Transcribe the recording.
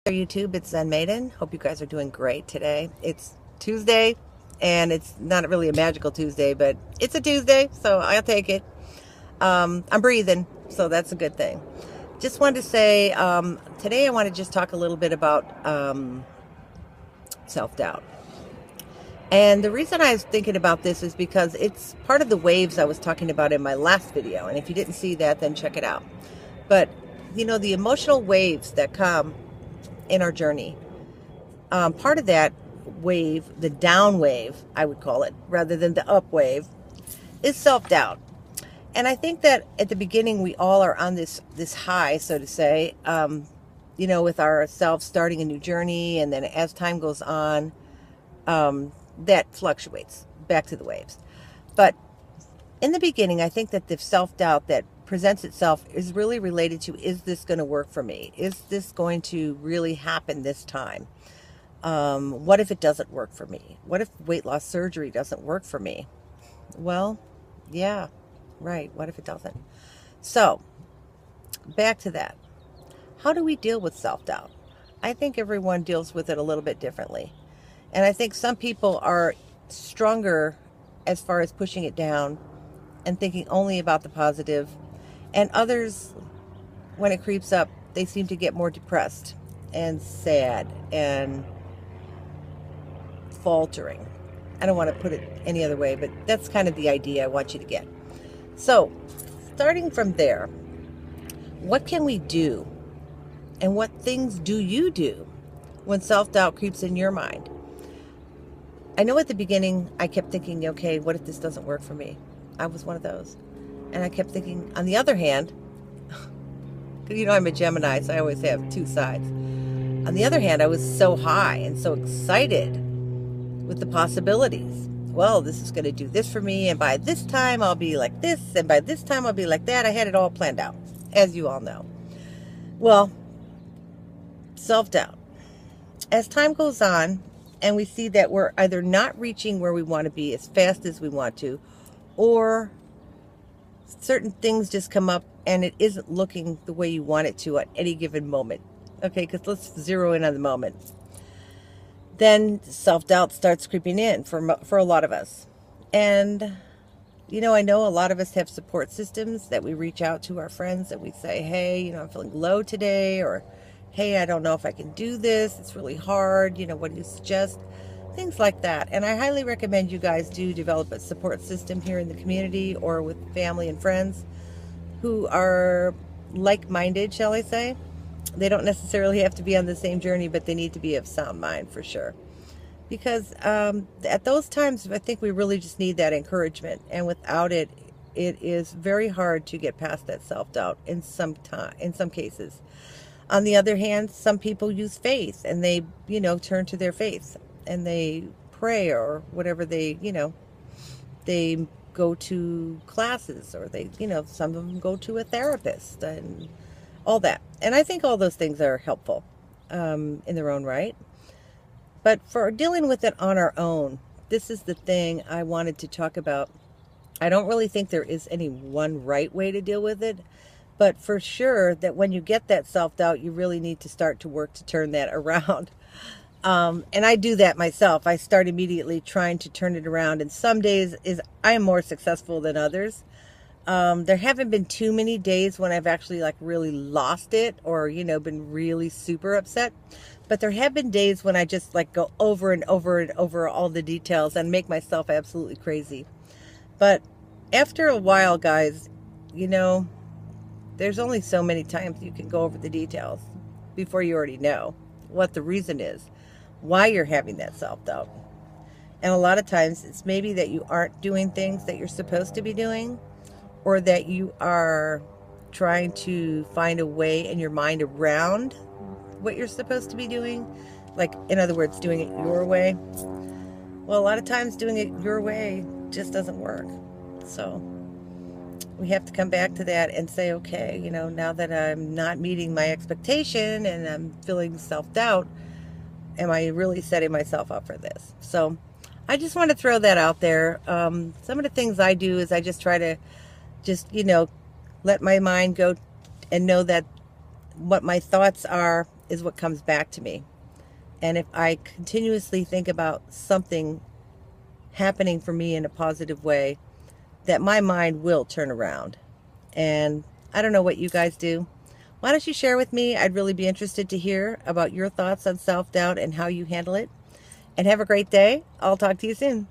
YouTube, it's Zen Maiden. Hope you guys are doing great today. It's Tuesday, and it's not really a magical Tuesday, but it's a Tuesday, so I'll take it. I'm breathing, so that's a good thing. Just wanted to say, today I want to just talk a little bit about self-doubt. And the reason I was thinking about this is because it's part of the waves I was talking about in my last video. And if you didn't see that, then check it out. But, you know, the emotional waves that come in our journey, part of that wave, the down wave, I would call it, rather than the up wave, is self-doubt. And I think that at the beginning, we all are on this high, so to say, you know, with ourselves starting a new journey. And then as time goes on, that fluctuates back to the waves. But in the beginning, I think that the self-doubt that presents itself is really related to, is this going to work for me? Is this going to really happen this time? What if it doesn't work for me? What if weight loss surgery doesn't work for me? Well, yeah, right. What if it doesn't? So back to that. How do we deal with self-doubt? I think everyone deals with it a little bit differently. And I think some people are stronger as far as pushing it down and thinking only about the positive. And others, when it creeps up, they seem to get more depressed and sad and faltering. I don't want to put it any other way, but that's kind of the idea I want you to get. So, starting from there, what can we do? And what things do you do when self-doubt creeps in your mind? I know at the beginning, I kept thinking, okay, what if this doesn't work for me? I was one of those. And I kept thinking, on the other hand, you know, I'm a Gemini, so I always have two sides. On the other hand, I was so high and so excited with the possibilities. Well, this is going to do this for me, and by this time I'll be like this, and by this time I'll be like that. I had it all planned out, as you all know. Well, self-doubt. As time goes on, and we see that we're either not reaching where we want to be as fast as we want to, or certain things just come up and it isn't looking the way you want it to at any given moment. Okay, because let's zero in on the moment. Then self-doubt starts creeping in for a lot of us. And, you know, I know a lot of us have support systems that we reach out to our friends, that we say, hey, you know, I'm feeling low today, or hey, I don't know if I can do this. It's really hard. You know, what do you suggest? Things like that. And I highly recommend you guys do develop a support system here in the community or with family and friends who are like-minded, shall I say. They don't necessarily have to be on the same journey, but they need to be of sound mind for sure. Because at those times, I think we really just need that encouragement. And without it, it is very hard to get past that self-doubt in some cases. On the other hand, some people use faith, and they, you know, turn to their faith and they pray, or whatever they, you know, they go to classes, or they, you know, some of them go to a therapist and all that. And I think all those things are helpful in their own right. But for dealing with it on our own, this is the thing I wanted to talk about. I don't really think there is any one right way to deal with it. But for sure that when you get that self-doubt, you really need to start to work to turn that around. And I do that myself. I start immediately trying to turn it around. And some days I am more successful than others. There haven't been too many days when I've actually like really lost it, or, you know, been really super upset. But there have been days when I just like go over and over and over all the details and make myself absolutely crazy. But after a while, guys, you know, there's only so many times you can go over the details before you already know what the reason is, why you're having that self-doubt. And a lot of times it's maybe that you aren't doing things that you're supposed to be doing, or that you are trying to find a way in your mind around what you're supposed to be doing. Like, in other words, doing it your way. Well, a lot of times doing it your way just doesn't work. So we have to come back to that and say, okay, you know, now that I'm not meeting my expectation and I'm feeling self-doubt, am I really setting myself up for this? So I just want to throw that out there. Some of the things I do is I just try to you know, let my mind go and know that what my thoughts are is what comes back to me. And if I continuously think about something happening for me in a positive way, that my mind will turn around. And I don't know what you guys do. Why don't you share with me? I'd really be interested to hear about your thoughts on self-doubt and how you handle it. And have a great day. I'll talk to you soon.